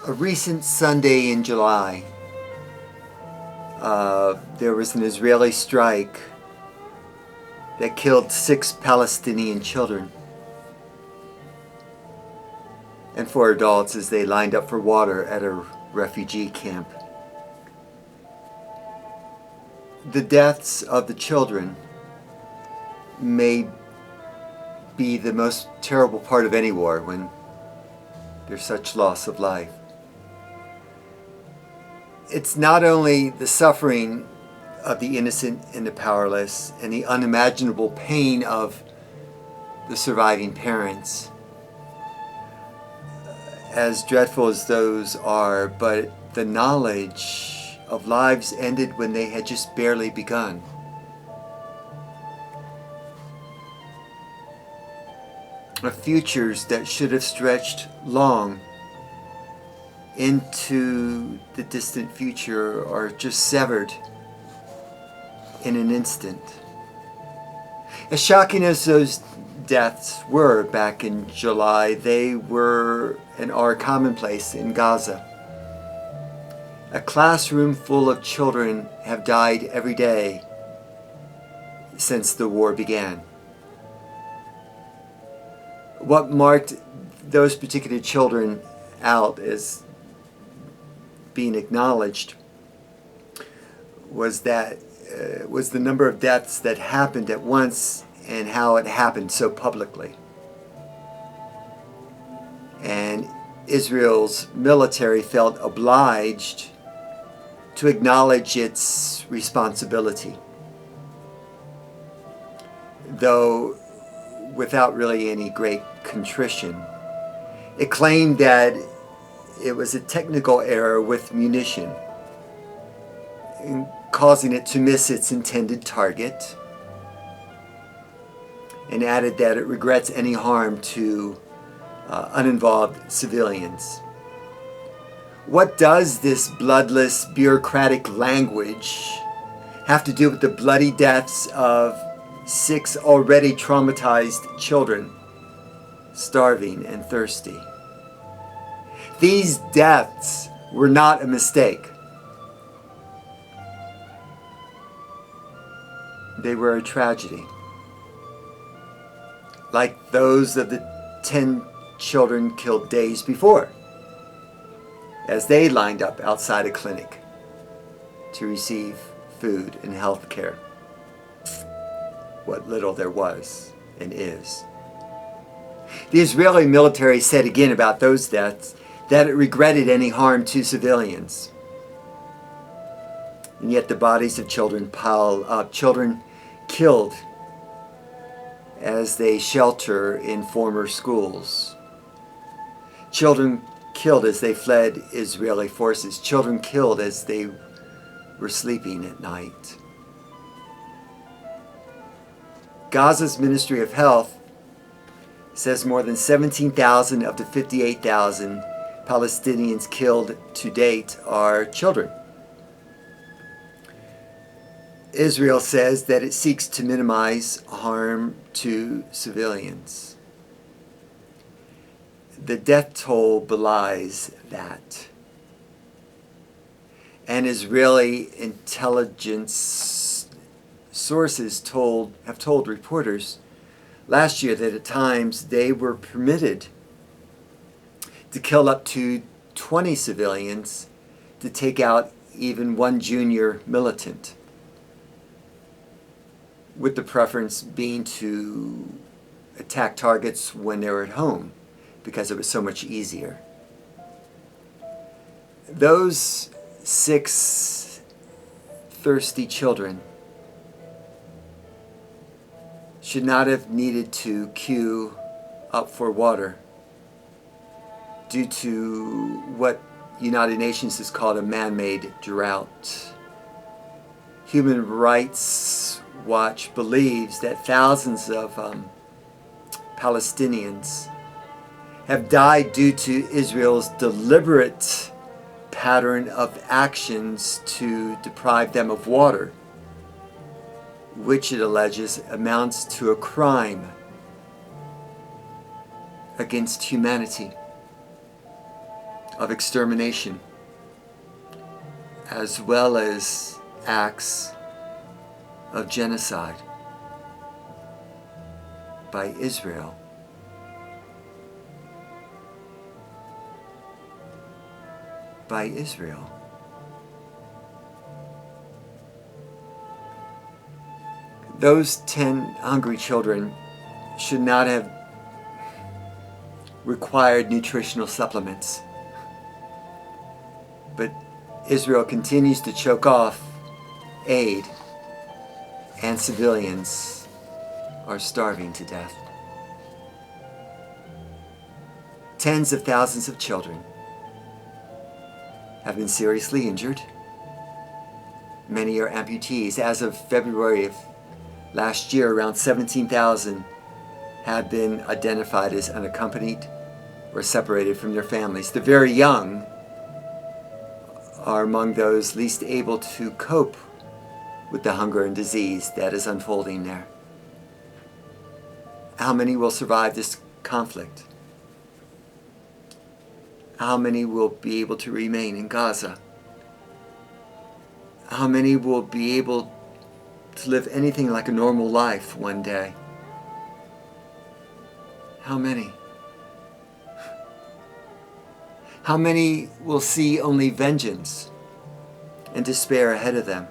A recent Sunday in July, there was an Israeli strike that killed 6 Palestinian children and 4 adults as they lined up for water at a refugee camp. The deaths of the children may be the most terrible part of any war when there's such loss of life. It's not only the suffering of the innocent and the powerless and the unimaginable pain of the surviving parents, as dreadful as those are, but the knowledge of lives ended when they had just barely begun. Of futures that should have stretched long into the distant future are just severed in an instant. As shocking as those deaths were back in July, they were and are commonplace in Gaza. A classroom full of children have died every day since the war began. What marked those particular children out as being acknowledged was the number of deaths that happened at once and how it happened so publicly. And Israel's military felt obliged to acknowledge its responsibility, though without really any great contrition. It claimed that it was a technical error with munition, causing it to miss its intended target, and added that it regrets any harm to uninvolved civilians. What does this bloodless, bureaucratic language have to do with the bloody deaths of 6 already traumatized children, starving and thirsty? These deaths were not a mistake. They were a tragedy, like those of the 10 children killed days before, as they lined up outside a clinic to receive food and health care. What little there was and is. The Israeli military said again about those deaths that it regretted any harm to civilians. And yet the bodies of children pile up, children killed as they shelter in former schools, children killed as they fled Israeli forces, children killed as they were sleeping at night. Gaza's Ministry of Health says more than 17,000 of the 58,000 Palestinians killed to date are children. Israel says that it seeks to minimize harm to civilians. The death toll belies that. And Israeli intelligence sources have told reporters last year that at times they were permitted to kill up to 20 civilians to take out even one junior militant, with the preference being to attack targets when they were at home because it was so much easier. Those 6 thirsty children should not have needed to queue up for water due to what United Nations has called a man-made drought. Human Rights Watch believes that thousands of Palestinians have died due to Israel's deliberate pattern of actions to deprive them of water, which it alleges amounts to a crime against humanity. of extermination, as well as acts of genocide by Israel. By Israel. Those 10 hungry children should not have required nutritional supplements. But Israel continues to choke off aid, and civilians are starving to death. Tens of thousands of children have been seriously injured. Many are amputees. As of February of last year, around 17,000 have been identified as unaccompanied or separated from their families. The very young are among those least able to cope with the hunger and disease that is unfolding there. How many will survive this conflict? How many will be able to remain in Gaza? How many will be able to live anything like a normal life one day? How many? How many will see only vengeance and despair ahead of them?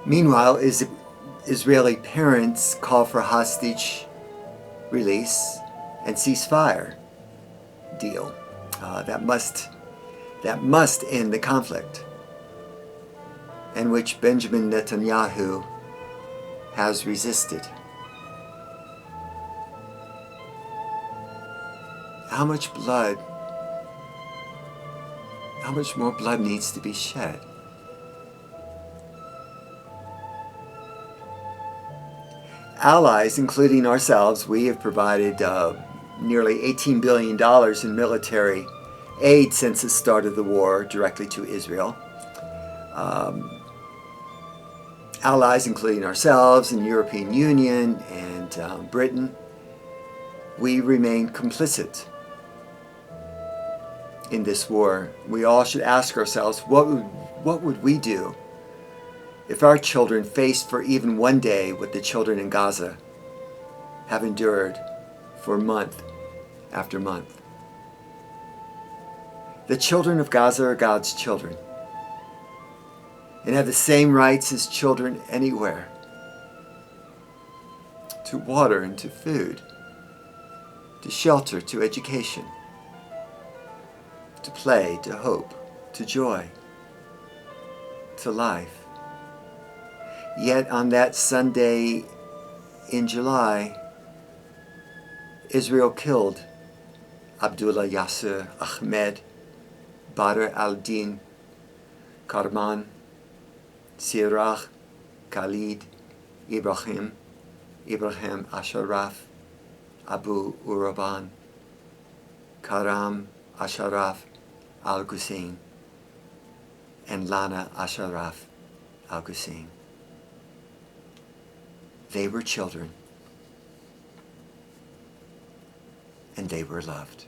Meanwhile, Israeli parents call for hostage release and ceasefire deal. That must end the conflict, and which Benjamin Netanyahu has resisted. How much more blood needs to be shed? Allies, including ourselves, we have provided nearly $18 billion in military aid since the start of the war directly to Israel. Allies, including ourselves and the European Union and Britain, we remain complicit in this war. We all should ask ourselves, what would we do if our children faced for even one day what the children in Gaza have endured for month after month? The children of Gaza are God's children and have the same rights as children anywhere to water and to food, to shelter, to education, to play, to hope, to joy, to life. Yet on that Sunday in July, Israel killed Abdullah Yasser Ahmed, Badr al-Din Karman, Siraj Khalid, Ibrahim Ashraf, Abu Uraban, Karam Ashraf al-Hussein, and Lana Ashraf al-Hussein. They were children, and they were loved.